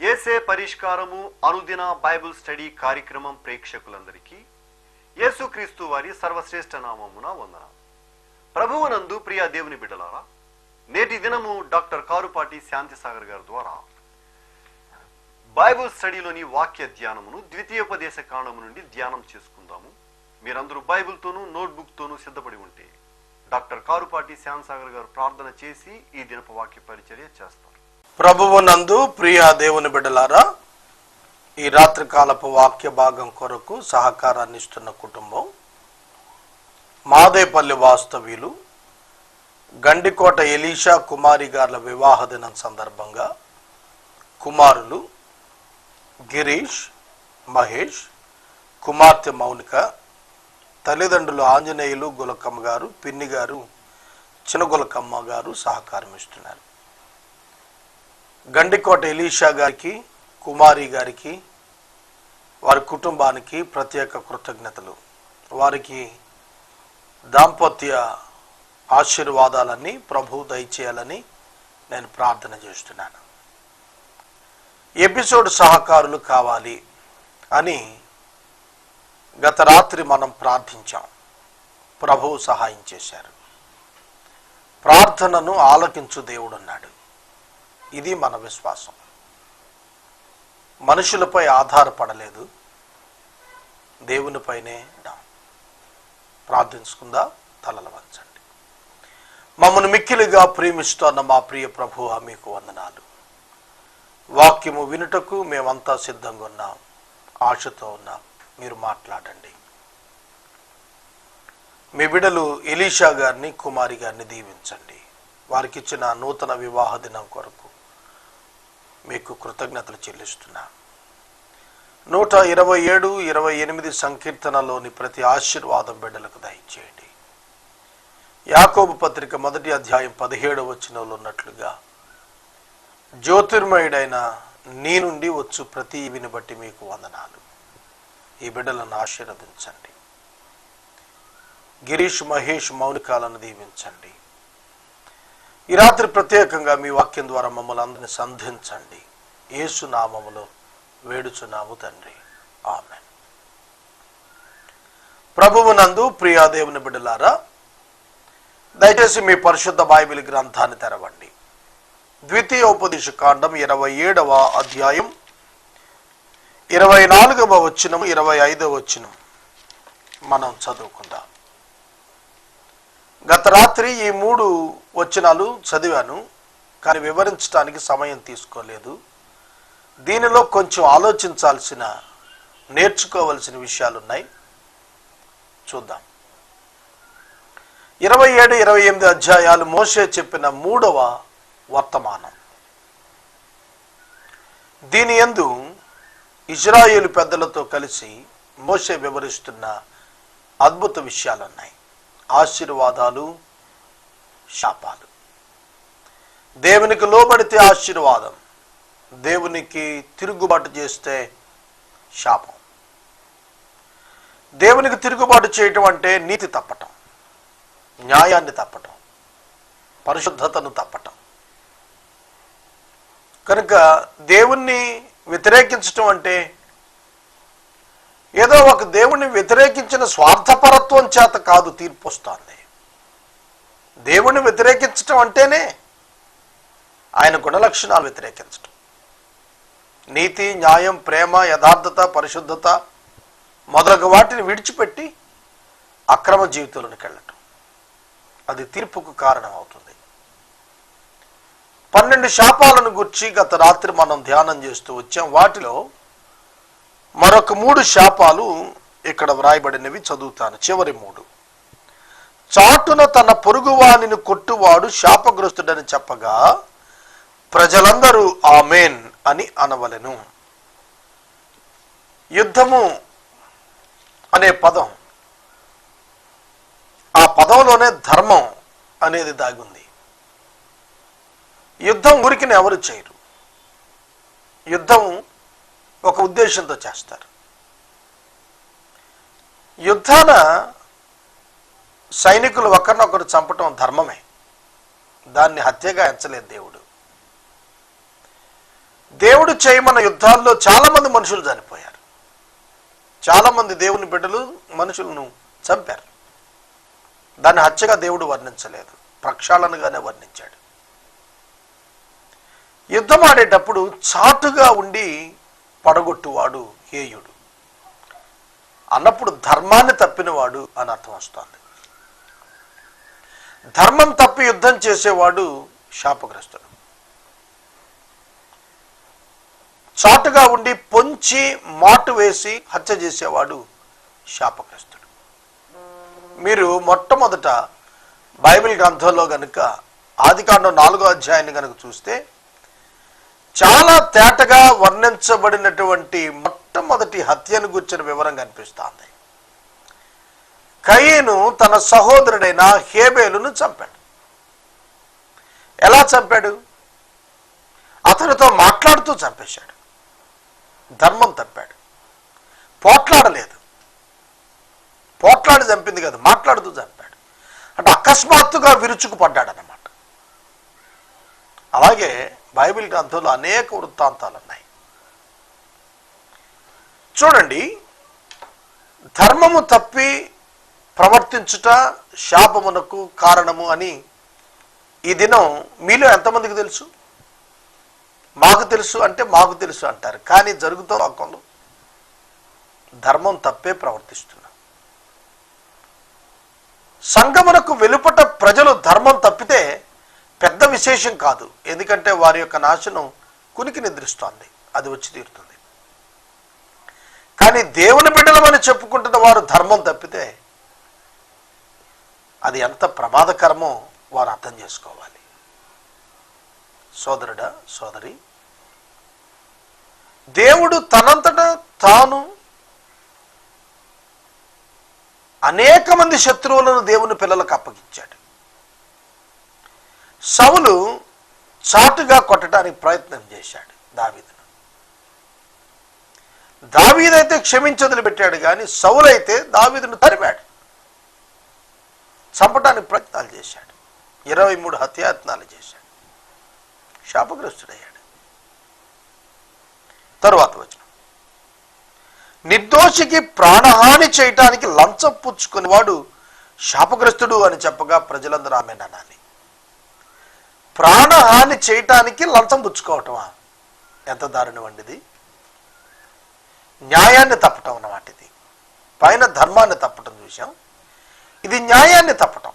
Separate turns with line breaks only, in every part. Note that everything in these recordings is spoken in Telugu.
ఏసే పరిష్కారము అనుదిన బైబిల్ స్టడీ కార్యక్రమం ప్రేక్షకులందరికీ యేసుక్రీస్తు వారి సర్వశ్రేష్ఠ నామమున వందనాలు. ప్రభువునందు ప్రియ దేవుని బిడ్డలారా, నేటి దినము డాక్టర్ కారుపాటి శాంతిసాగర్ గారి ద్వారా బైబిల్ స్టడీలోని వాక్య ధ్యానమును ద్వితీయోపదేశ కాండము నుండి ధ్యానం చేసుకుందాము. మీరందరూ బైబిల్తోనూ నోట్బుక్తోనూ సిద్ధపడి ఉంటే డాక్టర్ కారుపాటి శాంతిసాగర్ గారు ప్రార్థన చేసి ఈ దినపు వాక్య పరిచర్య చేస్తారు.
ప్రభువునందు ప్రియ దేవుని బిడ్డలారా, ఈ రాత్రికాలపు వాక్య భాగం కొరకు సహకారాన్ని ఇస్తున్న కుటుంబం మాదేపల్లి వాస్తవ్యులు గండికోట ఎలీషా కుమారి గార్ల వివాహ దినం సందర్భంగా కుమారులు గిరీష్, మహేష్, కుమార్తె మౌనిక, తల్లిదండ్రులు ఆంజనేయులు గులకమ్మ గారు, పిన్ని గారు, చిన్నగులకమ్మ గారు సహకారం ఇస్తున్నారు. గండికోట ఎలీషా గారికి, కుమారి గారికి, వారి కుటుంబానికి ప్రత్యేక కృతజ్ఞతలు. వారికి దాంపత్య ఆశీర్వాదాలన్నీ ప్రభు దయచేయాలని నేను ప్రార్థన చేస్తున్నాను. ఎపిసోడ్ సహకారులు కావాలి అని గత రాత్రి మనం ప్రార్థించాం. ప్రభువు సహాయం చేశారు. ప్రార్థనను ఆలకించు దేవుడున్నాడు. ఇది మన విశ్వాసం. మనుషులపై ఆధారపడలేదు, దేవునిపైనే ప్రార్థించుకుందా. తలలు వంచండి. మమ్మల్ని మిక్కిలిగా ప్రేమిస్తున్న మా ప్రియ ప్రభువా, మీకు వందనాలు. వాక్యము వినుటకు మేమంతా సిద్ధంగా ఉన్నాం, ఆశతో ఉన్నాం. మీరు మాట్లాడండి. మీ బిడ్డలు ఎలీషా గారిని, కుమారి గారిని దీవించండి. వారికి ఇచ్చిన నూతన వివాహ దినం కొరకు మీకు కృతజ్ఞతలు చెల్లిస్తున్నా. 127, 28 సంకీర్తనలోని ప్రతి ఆశీర్వాదం బిడ్డలకు దయచేయండి. యాకోబు పత్రిక 1వ అధ్యాయం 17వ వచనంలో ఉన్నట్లుగా జ్యోతిర్మయుడైన నీ నుండి వచ్చు ప్రతి ఈవిని బట్టి మీకు వందనాలు. ఈ బిడ్డలను ఆశీర్వదించండి. గిరీష్, మహేష్, మౌనికాలను దీవించండి. ఈ రాత్రి ప్రత్యేకంగా మీ వాక్యం ద్వారా మమ్మల్ని అందరినీ సంధించండి. యేసు నామములో వేడుచున్నాము తండ్రి, ఆమేన్. ప్రభువునందు ప్రియ దేవుని బిడ్డలారా, దయచేసి మీ పరిశుద్ధ బైబిల్ గ్రంథాన్ని తెరవండి. ద్వితీయోపదేశ కాండం 27వ అధ్యాయం 24వ వచనం, 25వ వచనం మనం చదువుకుందాం. గత రాత్రి ఈ 3 వచనాలు చదివాను, కానీ వివరించడానికి సమయం తీసుకోలేదు. దీనిలో కొంచెం ఆలోచించాల్సిన, నేర్చుకోవలసిన విషయాలు ఉన్నాయి. చూద్దాం. 27, 28 అధ్యాయాలు మోషే చెప్పిన 3వ వర్తమానం. దీని యందు ఇజ్రాయేలు పెద్దలతో కలిసి మోషే వివరిస్తున్న అద్భుత విషయాలున్నాయి. ఆశీర్వాదాలు, శాపాలు. దేవునికి లోబడితే ఆశీర్వాదం, దేవునికి తిరుగుబాటు చేస్తే శాపం. దేవునికి తిరుగుబాటు చేయటం అంటే నీతి తప్పటం, న్యాయాన్ని తప్పటం, పరిశుద్ధతను తప్పటం. కనుక దేవుణ్ణి వ్యతిరేకించటం అంటే ఏదో ఒక దేవుణ్ణి వ్యతిరేకించిన స్వార్థపరత్వం చేత కాదు తీర్పు వస్తుంది. దేవుణ్ణి వ్యతిరేకించటం అంటేనే ఆయన గుణలక్షణాలు వ్యతిరేకించటం. నీతి, న్యాయం, ప్రేమ, యథార్థత, పరిశుద్ధత మొదలగు వాటిని విడిచిపెట్టి అక్రమ జీవితంలోకి వెళ్ళటం, అది తీర్పుకు కారణం అవుతుంది. 12 శాపాలను గురించి గత రాత్రి మనం ధ్యానం చేస్తూ వచ్చాం. వాటిలో మరొక 3 శాపాలు ఇక్కడ వ్రాయబడినవి చదువుతాను. చివరి 3. చాటున తన పొరుగువానిని కొట్టువాడు శాపగ్రస్తుడని చెప్పగా ప్రజలందరూ ఆమేన్ అని అనవలెను. యుద్ధము అనే పదం, ఆ పదంలోనే ధర్మం అనేది దాగుంది. యుద్ధం ఊరికిని ఎవరు చేయరు. యుద్ధం ఒక ఉద్దేశంతో చేస్తారు. యుద్ధాన సైనికులు ఒకరినొకరు చంపటం ధర్మమే, దాన్ని హత్యగా ఎంచలేదు దేవుడు. దేవుడు చేయమన్న యుద్ధాల్లో చాలా మంది మనుషులు చనిపోయారు. చాలా మంది దేవుని బిడ్డలు మనుషులను చంపారు. దాన్ని హత్యగా దేవుడు వర్ణించలేదు, ప్రక్షాళనగానే వర్ణించాడు. యుద్ధం ఆడేటప్పుడు చాటుగా ఉండి పడగొట్టువాడు హేయుడు అన్నప్పుడు ధర్మాన్ని తప్పినవాడు అని అర్థం వస్తుంది. ధర్మం తప్పి యుద్ధం చేసేవాడు శాపగ్రస్తుడు. చాటుగా ఉండి పొంచి మాటు వేసి హత్య చేసేవాడు శాపగ్రస్తుడు. మీరు మొట్టమొదట బైబిల్ గ్రంథంలో గనుక ఆదికాండం 4వ అధ్యాయాన్ని కనుక చూస్తే చాలా తేటగా వర్ణించబడినటువంటి మొట్టమొదటి హత్యను గుర్చిన వివరం కనిపిస్తోంది. కయీను తన సహోదరుడైన హేబేలును చంపాడు. ఎలా చంపాడు? అతనితో మాట్లాడుతూ చంపేశాడు. ధర్మం తప్పాడు. పోట్లాడలేదు, పోట్లాడి చంపింది కదా, మాట్లాడుతూ చంపాడు. అంటే అకస్మాత్తుగా విరుచుకుపడ్డాడు అన్నమాట. అలాగే బైబిల్ గ్రంథంలో అనేక వృత్తాంతాలు ఉన్నాయి. చూడండి, ధర్మము తప్పి ప్రవర్తించుట శాపమునకు కారణము అని ఈ దినం మీలో ఎంతమందికి తెలుసు? మాకు తెలుసు అంటే మాకు తెలుసు అంటారు, కానీ జరుగుతున్న లోకంలో ధర్మం తప్పే ప్రవర్తిస్తున్నారు. సంఘమునకు వెలుపట ప్రజలు ధర్మం తప్పితే పెద్ద విశేషం కాదు, ఎందుకంటే వారి యొక్క నాశనం కునికి నిద్రిస్తోంది, అది వచ్చి తీరుతుంది. కానీ దేవుని బిడ్డలమని చెప్పుకుంటున్న వారు ధర్మం తప్పితే అది ఎంత ప్రమాదకరమో వారు అర్థం చేసుకోవాలి. సోదరుడా, సోదరి, దేవుడు తనంతట తాను అనేక మంది శత్రువులను దేవుని పిల్లలకు అప్పగించాడు. సౌలు చాటుగా కొట్టడానికి ప్రయత్నం చేశాడు దావీదును. దావీదైతే క్షమించదులు పెట్టాడు, కానీ సౌలు అయితే దావీదును తరిమాడు, చంపడానికి ప్రయత్నాలు చేశాడు. 23 హత్యాయత్నాలు చేశాడు. శాపగ్రస్తుడయ్యాడు. తరువాత వచనం, నిర్దోషికి ప్రాణహాని చేయటానికి లంచం పుచ్చుకునేవాడు శాపగ్రస్తుడు అని చెప్పగా ప్రజలందరూ ఆమెను అనాలి. ప్రాణహాని చేయటానికి లంచం పుచ్చుకోవటమా? ఎంత దారుణం అండి ఇది! న్యాయాన్ని తప్పటం అన్నమాట ఇది. పైన ధర్మాన్ని తప్పటం చూసాం, ఇది న్యాయాన్ని తప్పటం.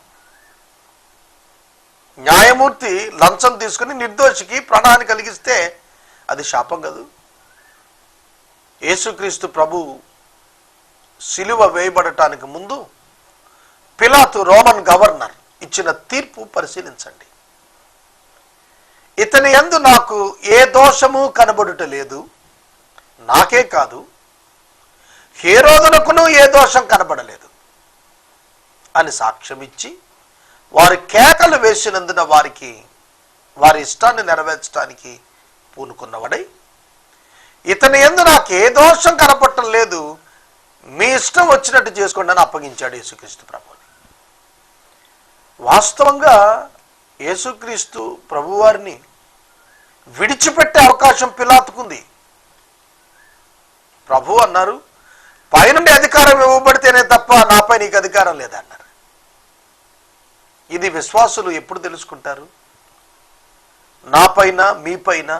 న్యాయమూర్తి లంచం తీసుకుని నిర్దోషికి ప్రాణహాని కలిగిస్తే అది శాపం కాదు. యేసుక్రీస్తు ప్రభు సిలువ వేయబడటానికి ముందు పిలాతు రోమన్ గవర్నర్ ఇచ్చిన తీర్పు పరిశీలించండి. ఇతని యందు నాకు ఏ దోషము కనబడుట లేదు, నాకే కాదు హేరోదునకును ఏ దోషం కనబడలేదు అని సాక్ష్యం ఇచ్చి వారి కేకలు వేసినందున వారి ఇష్టాన్ని నెరవేర్చడానికి పూనుకున్నవాడై, ఇతని యందు నాకు ఏ దోషం కనపడటం లేదు, మీ ఇష్టం వచ్చినట్టు చేసుకోండి అని అప్పగించాడు యేసుక్రీస్తు ప్రభుని. వాస్తవంగా యేసుక్రీస్తు ప్రభువారిని విడిచిపెట్టే అవకాశం పిలాతుకుంది. ప్రభు అన్నారు, పైనుండి అధికారం ఇవ్వబడితేనే తప్ప నాపై నీకు అధికారం లేదన్నారు. ఇది విశ్వాసులు ఎప్పుడు తెలుసుకుంటారు? నాపైన మీపైన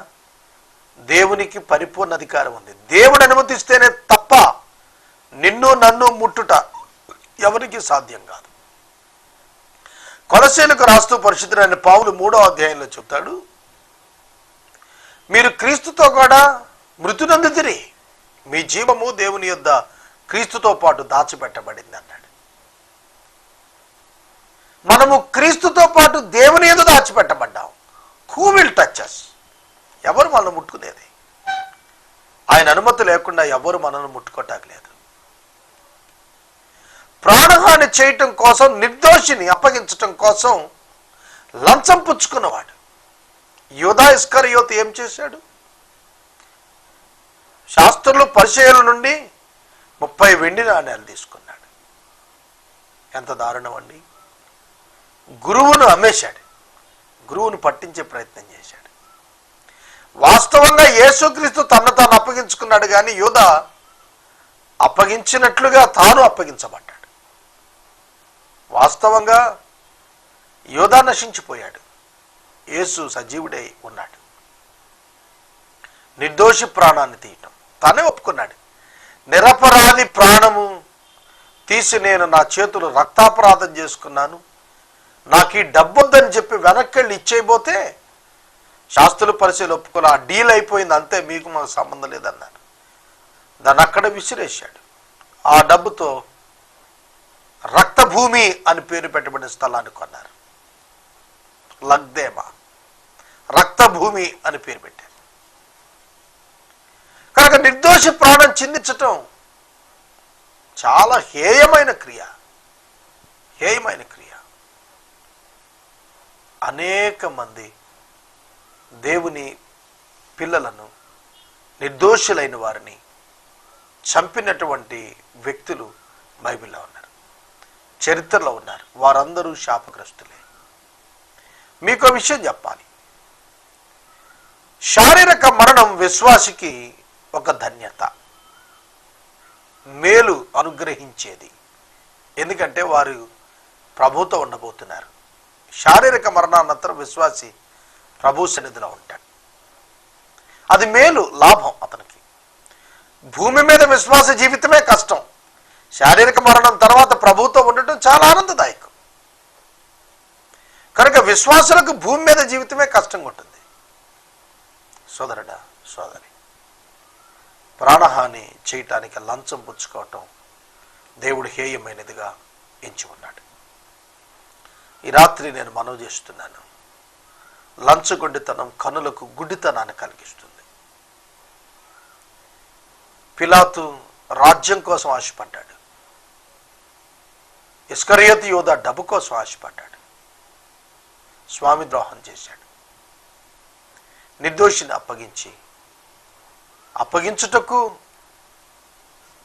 దేవునికి పరిపూర్ణ అధికారం ఉంది. దేవుడు అనుమతిస్తేనే తప్ప నిన్ను నన్ను ముట్టుట ఎవరికి సాధ్యం కాదు. కొలస్సీలకు రాస్తూ పరిశుద్ధుడైన పౌలు 3వ అధ్యాయంలో చెప్తాడు, మీరు క్రీస్తుతో కూడా మృతునందుతిరి, మీ జీవము దేవుని యొద్ద క్రీస్తుతో పాటు దాచిపెట్టబడింది అన్నాడు. మనము క్రీస్తుతో పాటు దేవుని యందు దాచిపెట్టబడ్డాం. Who will touch us? ఎవరు మనల్ని ముట్టుకునేది? ఆయన అనుమతి లేకుండా ఎవరు మనల్ని ముట్టుకోవటానికి. ప్రాణహాని చేయటం కోసం, నిర్దోషిని అప్పగించటం కోసం లంచం పుచ్చుకున్నవాడు యూదా ఇస్కరియోతు ఏం చేశాడు? శాస్త్రులు పరిచయాల నుండి 30 వెండి నాణేలు తీసుకున్నాడు. ఎంత దారుణం అండి! గురువును అమ్మేశాడు, గురువును పట్టించే ప్రయత్నం చేశాడు. వాస్తవంగా యేసుక్రీస్తు తన్ను తాను అప్పగించుకున్నాడు, కానీ యూదా అప్పగించినట్లుగా తాను అప్పగించబడ్డాడు. వాస్తవంగా యూదా నశించిపోయాడు, యేసు సజీవుడై ఉన్నాడు. నిర్దోషి ప్రాణాన్ని తీయటం తానే ఒప్పుకున్నాడు. నిరపరాధి ప్రాణము తీసి నేను నా చేతులు రక్తాపరాధం చేసుకున్నాను, నాకు ఈ డబ్బు వద్దని చెప్పి వెనక్కి వెళ్ళి ఇచ్చేయబోతే శాస్త్రులు పరిశీలి ఒప్పుకొని ఆ డీల్ అయిపోయింది, అంతే, మీకు మాకు సంబంధం లేదన్నారు. దాన్ని అక్కడ విసిరేశాడు. ఆ డబ్బుతో రక్తభూమి అని పేరు పెట్టబడిన స్థలాన్ని కొన్నారు. లగ్దేమా, రక్తభూమి అని పేరు పెట్టారు. కనుక నిర్దోషి ప్రాణం చిందించటం చాలా హేయమైన క్రియ. అనేక మంది దేవుని పిల్లలను, నిర్దోషులైన వారిని చంపినటువంటి వ్యక్తులు బైబిల్లో ఉన్నారు, చరిత్రలో ఉన్నారు. వారందరూ శాపగ్రస్తులే. మీకు విషయం చెప్పాలి, శారీరక మరణం విశ్వాసికి ఒక ధన్యత, మేలు అనుగ్రహించేది. ఎందుకంటే వారు ప్రభుతో ఉండబోతున్నారు. శారీరక మరణానంతరం విశ్వాసి ప్రభు సన్నిధిలో ఉంటాడు. అది మేలు, లాభం అతనికి. భూమి మీద విశ్వాస జీవితమే కష్టం. శారీరక మరణం తర్వాత ప్రభుతో ఉండటం చాలా ఆనందదాయకం. కనుక విశ్వాసులకు భూమి మీద జీవితమే కష్టంగా ఉంటుంది. సోదరుడా, సోదరి, ప్రాణహాని చేయటానికి లంచం పుచ్చుకోవటం దేవుడు హేయమైనదిగా ఎంచి ఉన్నాడు. ఈ రాత్రి నేను మనవి చేస్తున్నాను, లంచగొండితనం కనులకు గుడ్డితనాన్ని కలిగిస్తుంది. పిలాతు రాజ్యం కోసం ఆశపడ్డాడు, ఇస్కరియోతు యూదా డబ్బు కోసం ఆశపడ్డాడు, స్వామి ద్రోహం చేశాడు. నిర్దోషిని అప్పగించుటకు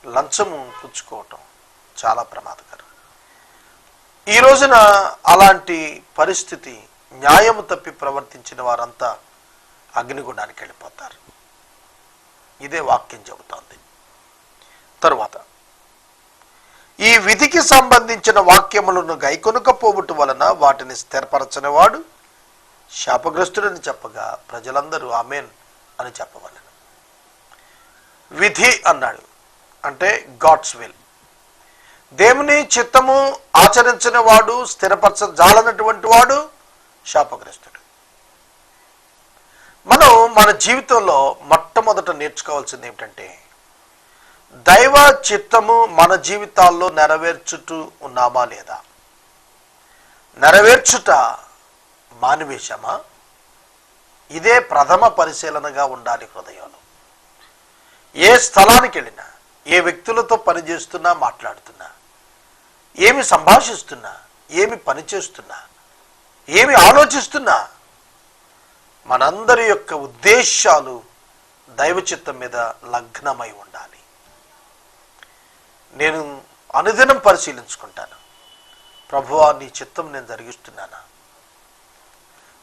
లంచము పుచ్చుకోవటం చాలా ప్రమాదకరం. ఈ రోజున అలాంటి పరిస్థితి, న్యాయము తప్పి ప్రవర్తించిన వారంతా అగ్నిగుండానికి వెళ్ళిపోతారు. ఇదే వాక్యం చెబుతోంది. తరువాత, ఈ విధికి సంబంధించిన వాక్యములను గైకొనకపోవుట వలన వాటిని స్థిరపరచని వాడు శాపగ్రస్తుడని చెప్పగా ప్రజలందరూ ఆమెన్ అని చెప్పవలెను. విధి అన్నాడు అంటే గాడ్స్ విల్. దేవుని చిత్తము ఆచరించిన వాడు, స్థిరపరచజాలనటువంటి వాడు శాపగ్రస్తుడు. మనం మన జీవితంలో మొట్టమొదట నేర్చుకోవాల్సింది ఏమిటంటే, దైవ చిత్తము మన జీవితాల్లో నెరవేర్చుతూ ఉన్నామా లేదా? నెరవేర్చుట మానివేశమా? ఇదే ప్రథమ పరిశీలనగా ఉండాలి హృదయంలో. ఏ స్థలానికి వెళ్ళినా, ఏ వ్యక్తులతో పనిచేస్తున్నా, మాట్లాడుతున్నా, ఏమి సంభాషిస్తున్నా, ఏమి పనిచేస్తున్నా, ఏమి ఆలోచిస్తున్నా, మనందరి యొక్క ఉద్దేశాలు దైవ చిత్తం మీద లగ్నమై ఉండాలి. నేను అనుదినం పరిశీలించుకుంటాను, ప్రభువా నీ చిత్తం నేను జరిగిస్తున్నానా?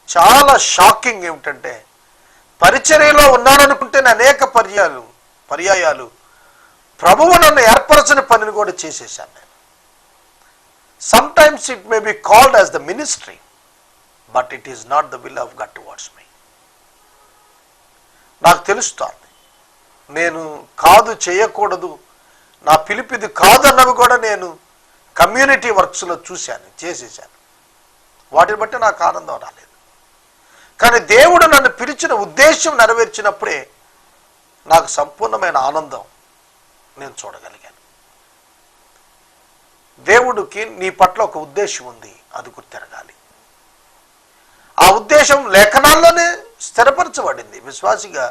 చాలా షాకింగ్ ఏమిటంటే, పరిచర్యలో ఉన్నాననుకుంటేనే అనేక పర్యాయాలు ప్రభువు నన్ను ఏర్పరచని పనిని కూడా చేసేసాను నేను. Sometimes it may be called as the ministry, but it is not the will of God towards me. నాకు తెలుస్తోంది, నేను కాదు, చేయకూడదు, నా పిలిపిది కాదు అన్నవి కూడా నేను కమ్యూనిటీ వర్క్స్లో చూశాను, చేసేసాను. వాటిని బట్టి నాకు ఆనందం రాలేదు. కానీ దేవుడు నన్ను పిలిచిన ఉద్దేశం నెరవేర్చినప్పుడే నాకు సంపూర్ణమైన ఆనందం నేను చూడగలిగాను. దేవుడికి నీ పట్ల ఒక ఉద్దేశం ఉంది, అది గుర్తెరగాలి. ఆ ఉద్దేశం లేఖనాల్లోనే స్థిరపరచబడింది. విశ్వాసిగా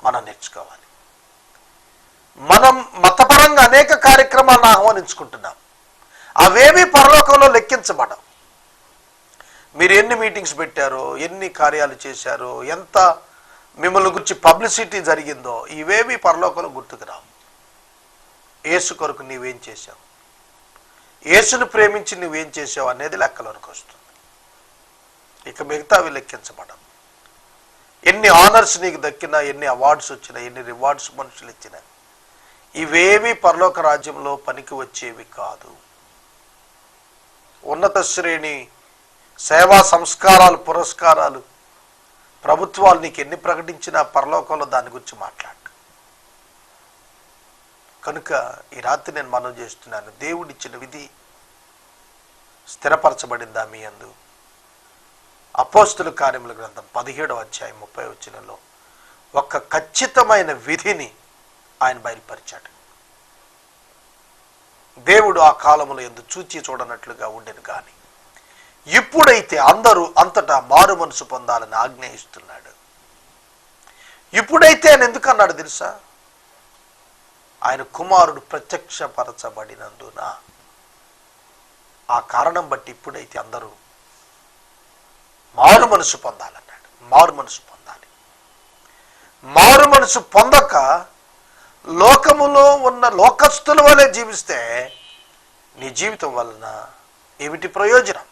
మనం నేర్చుకోవాలి. మనం మతపరంగా అనేక కార్యక్రమాలను ఆహ్వానించుకుంటున్నాం, అవేవి పరలోకంలో లెక్కించబడవు. మీరు ఎన్ని మీటింగ్స్ పెట్టారో, ఎన్ని కార్యాలు చేశారో, ఎంత మిమ్మల్ని గురించి పబ్లిసిటీ జరిగిందో, ఇవేవి పరలోకంలో గుర్తుకు రావు. యేసు కొరకు నీవేం చేశావు, యేసును ప్రేమించి నువ్వేం చేసావు అనేది లెక్కలోనికి వస్తుంది. ఇక మిగతావి లెక్కించబడవు. ఎన్ని ఆనర్స్ నీకు దక్కినా, ఎన్ని అవార్డ్స్ వచ్చినా, ఎన్ని రివార్డ్స్ మనుషులు ఇచ్చినా, ఇవేవి పరలోక రాజ్యంలో పనికి వచ్చేవి కాదు. ఉన్నత శ్రేణి సేవా సంస్కారాలు, పురస్కారాలు ప్రభుత్వాలు నీకు ఎన్ని ప్రకటించినా పరలోకంలో దాని గురించి మాట్లాడు. కనుక ఈ రాత్రి నేను మనవి చేస్తున్నాను, దేవుడిచ్చిన విధి స్థిరపరచబడిందా మీ యందు? అపోస్తుల కార్యముల గ్రంథం 17వ అధ్యాయం 30వ వచనంలో ఒక ఖచ్చితమైన విధిని ఆయన బయలుపరిచాడు. దేవుడు ఆ కాలములో యందు చూచి చూడనట్లుగా ఉండెను కానీ ఇప్పుడైతే అందరూ అంతటా మారు మనసు పొందాలని ఆజ్ఞయిస్తున్నాడు. ఇప్పుడైతే ఆయన ఎందుకు అన్నాడు తెలుసా? ఆయన కుమారుడు ప్రత్యక్షపరచబడినందున. ఆ కారణం బట్టి ఇప్పుడైతే అందరూ మారు మనసు పొందాలన్నాడు. మారు మనసు పొందాలి. మారు మనసు పొందక లోకములో ఉన్న లోకస్తుల వలె జీవిస్తే నీ జీవితం వలన ఏమిటి ప్రయోజనం?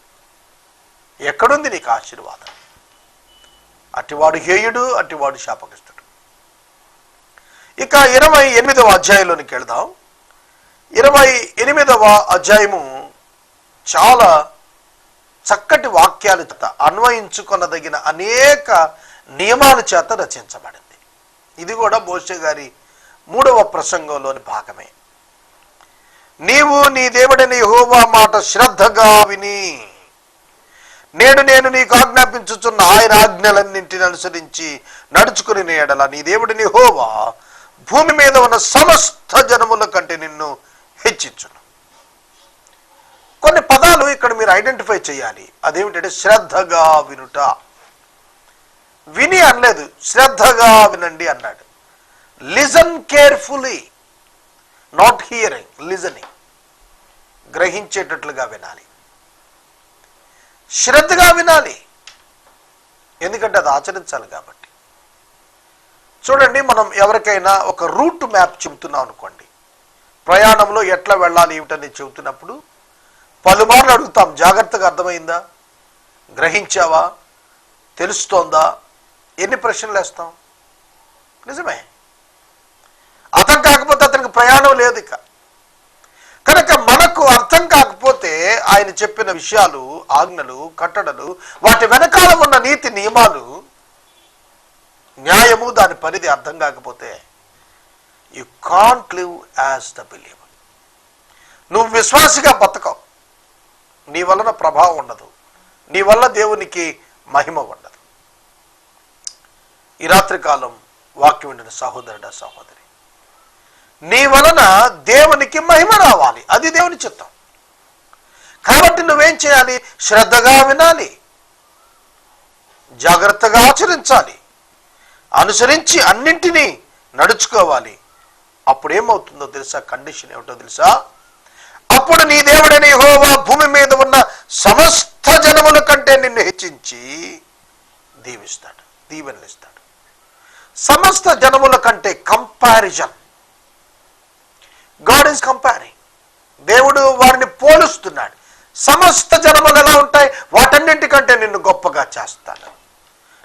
ఎక్కడుంది నీకు ఆశీర్వాదం? అటివాడు హేయుడు, అటివాడు శాపగ్రస్తుడు. ఇక 28వ అధ్యాయంలోనికి వెళదాం. 28వ అధ్యాయము చాలా చక్కటి వాక్యాల చేత అన్వయించుకొనదగిన అనేక నియమాల చేత రచించబడింది. ఇది కూడా మోషే గారి 3వ ప్రసంగంలోని భాగమే. నీవు నీ దేవుడైన యెహోవా మాట శ్రద్ధగా విని నేను నీకు ఆజ్ఞాపించుచున్న ఆయన ఆజ్ఞలన్నింటిని అనుసరించి నడుచుకుని ఎడల నీ దేవుడిని యెహోవా భూమి మీద ఉన్న సమస్త జనముల కంటే నిన్ను హెచ్చించును. కొన్ని పదాలు ఇక్కడ మీరు ఐడెంటిఫై చేయాలి. అదేమిటంటే శ్రద్ధగా వినుట. విని అనలేదు, శ్రద్ధగా వినండి అన్నాడు. Listen carefully, not hearing, listening. గ్రహించేటట్లుగా వినాలి, శ్రద్ధగా వినాలి. ఎందుకంటే అది ఆచరించాలి కాబట్టి. చూడండి, మనం ఎవరికైనా ఒక రూట్ మ్యాప్ చెబుతున్నాం అనుకోండి, ప్రయాణంలో ఎట్లా వెళ్ళాలి ఏమిటని చెబుతున్నప్పుడు పలుమార్లు అడుగుతాం, జాగ్రత్తగా అర్థమైందా, గ్రహించావా, తెలుస్తోందా? ఎన్ని ప్రశ్నలు వేస్తాం? నిజమే. అర్థం కాకపోతే అతనికి ప్రయాణం లేదు. ఇక కనుక మనకు అర్థం కాకపోతే ఆయన చెప్పిన విషయాలు, ఆజ్ఞలు, కట్టడలు, వాటి వెనకాల ఉన్న నీతి నియమాలు, న్యాయము, దాని పరిధి అర్థం కాకపోతే you can't live as the believer. నువ్వు విశ్వాసిగా బతకవు. నీ వలన ప్రభావం ఉండదు, నీ వల్ల దేవునికి మహిమ ఉండదు. ఈ రాత్రి కాలం వాక్యం వింటున్న సహోదరుడా, సహోదరి, నీ వలన దేవునికి మహిమ రావాలి. అది దేవుని చిత్తం. కాబట్టి నువ్వేం చేయాలి? శ్రద్ధగా వినాలి, జాగ్రత్తగా ఆచరించాలి, అనుసరించి అన్నింటినీ నడుచుకోవాలి. అప్పుడు ఏమవుతుందో తెలుసా? కండిషన్ ఏమిటో తెలుసా? అప్పుడు నీ దేవుడైన యెహోవా భూమి మీద ఉన్న సమస్త జనముల కంటే నిన్ను హెచ్చించి దీవిస్తాడు, దీవెనలిస్తాడు. సమస్త జనముల కంటే కంపారిజన్. God is comparing. దేవుడు వారిని పోలుస్తున్నాడు. సమస్త జనములు ఎలా ఉంటాయి? వాటన్నింటికంటే నిన్ను గొప్పగా చేస్తాను,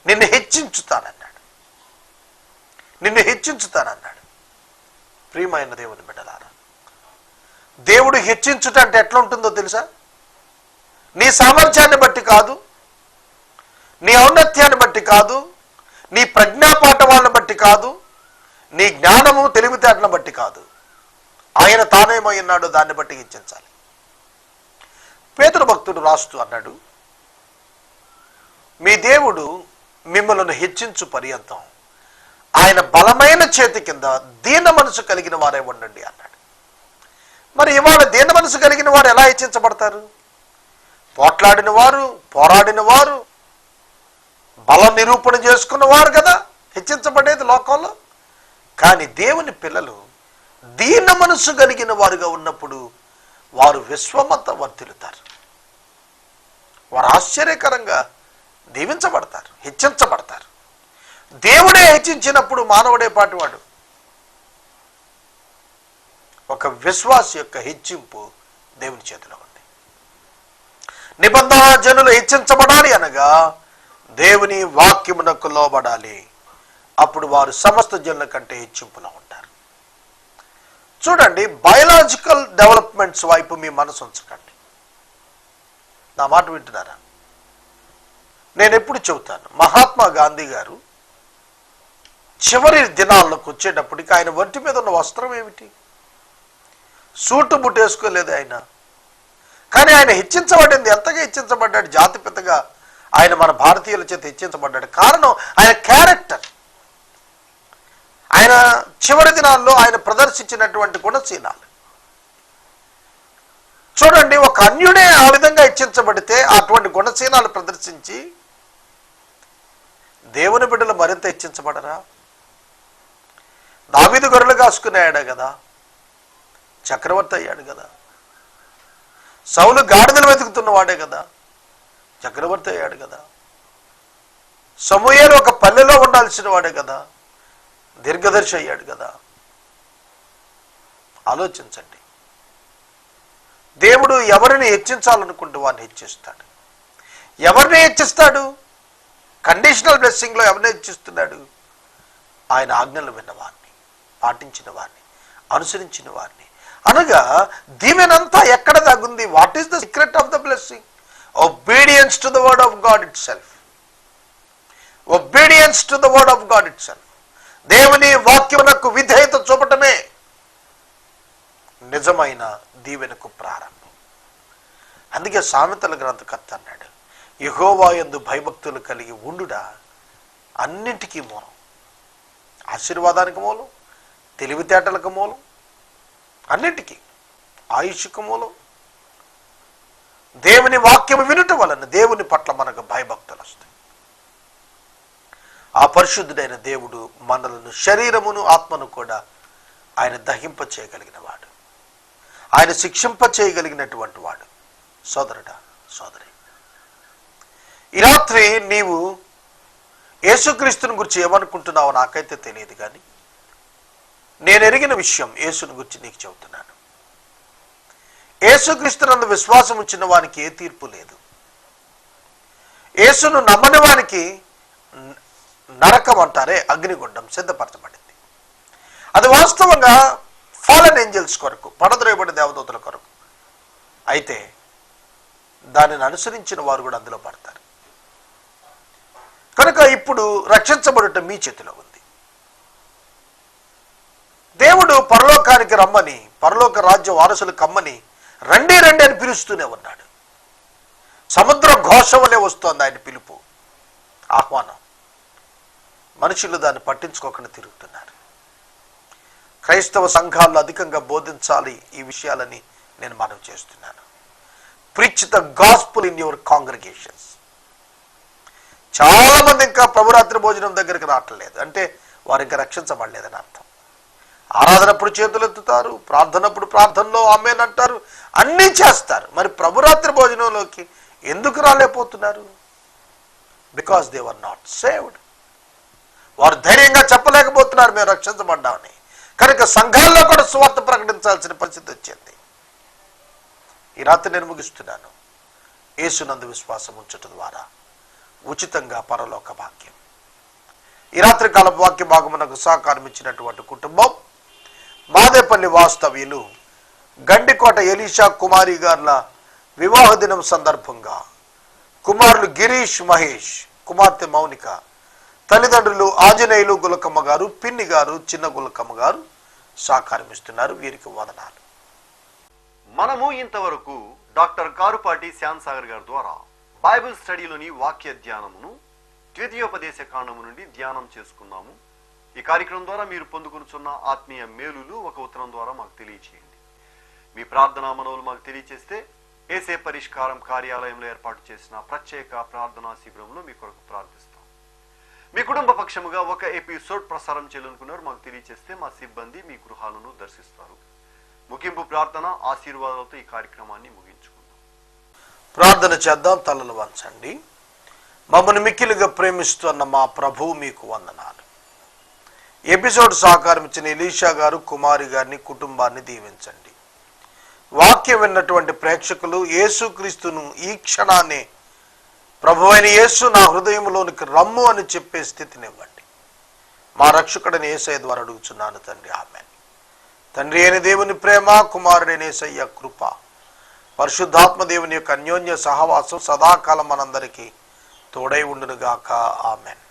నిన్ను హెచ్చించుతానన్నాడు, నిన్ను హెచ్చించుతానన్నాడు. ప్రియమైన దేవుని బిడ్డలారా, దేవుడు హెచ్చించుట అంటే ఎట్లా ఉంటుందో తెలుసా? నీ సామర్థ్యాన్ని బట్టి కాదు, నీ ఔన్నత్యాన్ని బట్టి కాదు, నీ ప్రజ్ఞాపాఠవాలను బట్టి కాదు, నీ జ్ఞానము తెలివితేటలను బట్టి కాదు. ఆయన తానేమై ఉన్నాడో దాన్ని బట్టి హెచ్చించాలి. పేతురు భక్తుడు రాస్తూ అన్నాడు, మీ దేవుడు మిమ్మల్ని హెచ్చించు పర్యంతం ఆయన బలమైన చేతి కింద దీన మనసు కలిగిన వారే ఉండండి అన్నాడు. మరి ఇవాళ దీన మనసు కలిగిన వారు ఎలా హెచ్చించబడతారు? పోట్లాడిన వారు, పోరాడిన వారు, బల నిరూపణ చేసుకున్న వారు కదా హెచ్చించబడేది లోకంలో. కానీ దేవుని పిల్లలు దీన మనసు కలిగిన వారుగా ఉన్నప్పుడు వారు విశ్వమంతా వర్ధిల్లుతారు. వారు ఆశ్చర్యకరంగా దీవించబడతారు, హెచ్చించబడతారు. దేవుడే హెచ్చించినప్పుడు మానవుడే పాటివాడు. ఒక విశ్వాసి యొక్క హెచ్చింపు దేవుని చేతిలో ఉంది. నిబంధన జనులు హెచ్చించబడాలి అనగా దేవుని వాక్యమునకు లోబడాలి. అప్పుడు వారు సమస్త జనుల కంటే హెచ్చింపులో ఉంటారు. చూడండి, బయలాజికల్ డెవలప్మెంట్స్ వైపు మీ మనసు ఉంచకండి. నా మాట వింటున్నారా? నేను ఎప్పుడు చెబుతాను, మహాత్మా గాంధీ గారు చివరి దినాల్లోకి వచ్చేటప్పటికి ఆయన ఒంటి మీద ఉన్న వస్త్రం ఏమిటి? సూటు బుట్టు వేసుకోలేదు ఆయన. కానీ ఆయన హెచ్చించబడింది. ఎంతగా హెచ్చించబడ్డాడు? జాతిపితగా ఆయన మన భారతీయుల చేత హెచ్చించబడ్డాడు. కారణం ఆయన క్యారెక్టర్. ఆయన చివరి దినాల్లో ఆయన ప్రదర్శించినటువంటి గుణశీలాలు. చూడండి, ఒక అన్యుడే ఆ విధంగా హెచ్చించబడితే అటువంటి గుణశీలాలు ప్రదర్శించి దేవుని బిడ్డలు మరింత హెచ్చించబడరా? దావీదు గొర్రెలు కాసుకున్నాడు కదా, చక్రవర్తి అయ్యాడు కదా. సౌలు గాడిదలు వెతుకుతున్నవాడే కదా, చక్రవర్తి అయ్యాడు కదా. సమూయేలు ఒక పల్లెలో ఉండాల్సిన వాడే కదా, దీర్ఘదర్శి అయ్యాడు కదా. ఆలోచించండి. దేవుడు ఎవరిని హెచ్చించాలనుకుంటూ వారిని హెచ్చిస్తాడు. ఎవరిని హెచ్చిస్తాడు? కండిషనల్ బ్లెస్సింగ్లో ఎవరిని హెచ్చిస్తున్నాడు? ఆయన ఆజ్ఞలు విన్నవారిని, పాటించిన వారిని, అనుసరించిన వారిని. అనగా దీవెనంతా ఎక్కడ తగ్గుంది? What is the secret of the blessing? Obedience to the word of God itself. Obedience to the word of God itself. దేవుని వాక్యమునకు విధేయత చూపటమే నిజమైన దీవెనకు ప్రారంభం. అందుకే సామెతల గ్రంథకర్త అన్నాడు, యెహోవా యందు భయభక్తులు కలిగి ఉండుట అన్నింటికీ మూలం. ఆశీర్వాదానికి మూలం, తెలివితేటలకు మూలం, అన్నిటికీ, ఆయుష్కు మూలం. దేవుని వాక్యము వినుట వలన దేవుని పట్ల మనకు భయభక్తులు వస్తాయి. ఆ పరిశుద్ధుడైన దేవుడు మనలను, శరీరమును ఆత్మను కూడా ఆయన దహింప చేయగలిగిన వాడు, ఆయన శిక్షింప చేయగలిగినటువంటి వాడు. సోదరుడా, సోదరి, ఈ రాత్రి నీవు యేసుక్రీస్తుని గురించి ఏమనుకుంటున్నావో నాకైతే తెలియదు. కానీ నేను ఎరిగిన విషయం యేసుని గురించి నీకు చెబుతున్నాను. యేసుక్రీస్తునందు విశ్వాసం ఉంచిన వానికి ఏ తీర్పు లేదు. యేసును నమ్మని వానికి నరకం అంటారే, అగ్నిగుండం సిద్ధపరచబడింది. అది వాస్తవంగా ఫాలెన్ ఏంజల్స్ కొరకు, పడద్రోయబడిన దేవదూతల కొరకు. అయితే దానిని అనుసరించిన వారు కూడా అందులో పడతారు. కనుక ఇప్పుడు రక్షించబడుట మీ చేతిలో ఉంది. దేవుడు పరలోకానికి రమ్మని, పరలోక రాజ్య వారసులు కమ్మని, రండి రండి అని పిలుస్తూనే ఉన్నాడు. సముద్ర ఘోష వలె వస్తోంది ఆయన పిలుపు, ఆహ్వానం. మనుషులు దాన్ని పట్టించుకోకుండా తిరుగుతున్నారు. క్రైస్తవ సంఘాల్లో అధికంగా బోధించాలి ఈ విషయాలని నేను మనవి చేస్తున్నాను. Preach the gospel in your congregations. చాలా మంది ఇంకా ప్రభురాత్రి భోజనం దగ్గరికి రావట్లేదు అంటే వారు ఇంకా రక్షించబడలేదని అర్థం. ఆరాధనప్పుడు చేతులు ఎత్తుతారు, ప్రార్థనప్పుడు ప్రార్థనలో ఆమేన్ అంటారు, అన్నీ చేస్తారు. మరి ప్రభురాత్రి భోజనంలోకి ఎందుకు రాలేకపోతున్నారు? Because they were not saved. వారు ధైర్యంగా చెప్పలేకపోతున్నారు మేము రక్షించబడ్డామని. కనుక సంఘాల్లో కూడా సువార్త ప్రకటించాల్సిన పరిస్థితి వచ్చింది. ఈ రాత్రి నేను ముగిస్తున్నాను. యేసునందు విశ్వాసం ఉంచటం ద్వారా ఉచితంగా పరలోక భాగ్యం. ఈ రాత్రి కాల వాక్య భాగమునకు సహకారం ఇచ్చినటువంటి కుటుంబం మాదేపల్లి వాస్తవ్యులు గండికోట ఎలీషా కుమారి గార్ల వివాహ దినం సందర్భంగా కుమారులు గిరీష్ మహేష్, కుమార్తె మౌనిక, తల్లిదండ్రులు ఆంజనేయులు గులకమ్మ గారు, పిన్ని గారు, చిన్న గులకమ్మ గారు సహకారం ఇస్తున్నారు. వీరికి వందనాలు.
మనము ఇంతవరకు డాక్టర్ కారుపాటి శ్యామ్ సాగర్ గారి ద్వారా బైబిల్ స్టడీలోని వాక్య ధ్యానమును ద్వితీయోపదేశ కాండము నుండి ధ్యానం చేసుకున్నాము. ఈ కార్యక్రమం ద్వారా మీరు పొందుకున్న ఆత్మీయ మేలులు ఒక ఉత్తరం ద్వారా మాకు తెలియచేయండి. మీ ప్రార్థనా మనవులు మాకు తెలియచేస్తే ఏసే పరిష్కారం కార్యాలయంలో ఏర్పాటు చేసిన ప్రత్యేక ప్రార్థనా శిబిరంలో మీ కొరకు ప్రార్థిస్తాం. మీ కుటుంబ పక్షముగా ఒక ఎపిసోడ్ ప్రసారం చేయాలనుకున్నారు మాకు తెలియచేస్తే మా సిబ్బంది మీ గృహాలను దర్శిస్తారు. ముగింపు ప్రార్థన ఆశీర్వాదాలతో ఈ కార్యక్రమాన్ని ముగించుకుందాం.
ప్రార్థన చేద్దాం. తలలు వంచండి. మమ్మల్ని మిక్కిలిగా ప్రేమిస్తున్న మా ప్రభువు మీకు వందనాలు. ఎపిసోడ్ సహకారం ఇచ్చిన ఎలీషా గారు, కుమారి గారిని, కుటుంబాన్ని దీవించండి. వాక్యం విన్నటువంటి ప్రేక్షకులు యేసుక్రీస్తును ఈ క్షణాన్ని ప్రభువైన యేసు నా హృదయంలోనికి రమ్ము అని చెప్పే స్థితినివ్వండి. మా రక్షకుడైన యేసయ్య ద్వారా అడుగుచున్నాను తండ్రి, ఆమేన్. తండ్రి అయిన దేవుని ప్రేమ, కుమారుడైన యేసయ్య కృప, పరిశుద్ధాత్మ దేవుని యొక్క అన్యోన్య సహవాసం సదాకాలం మనందరికీ తోడై ఉండునుగాక. ఆమేన్.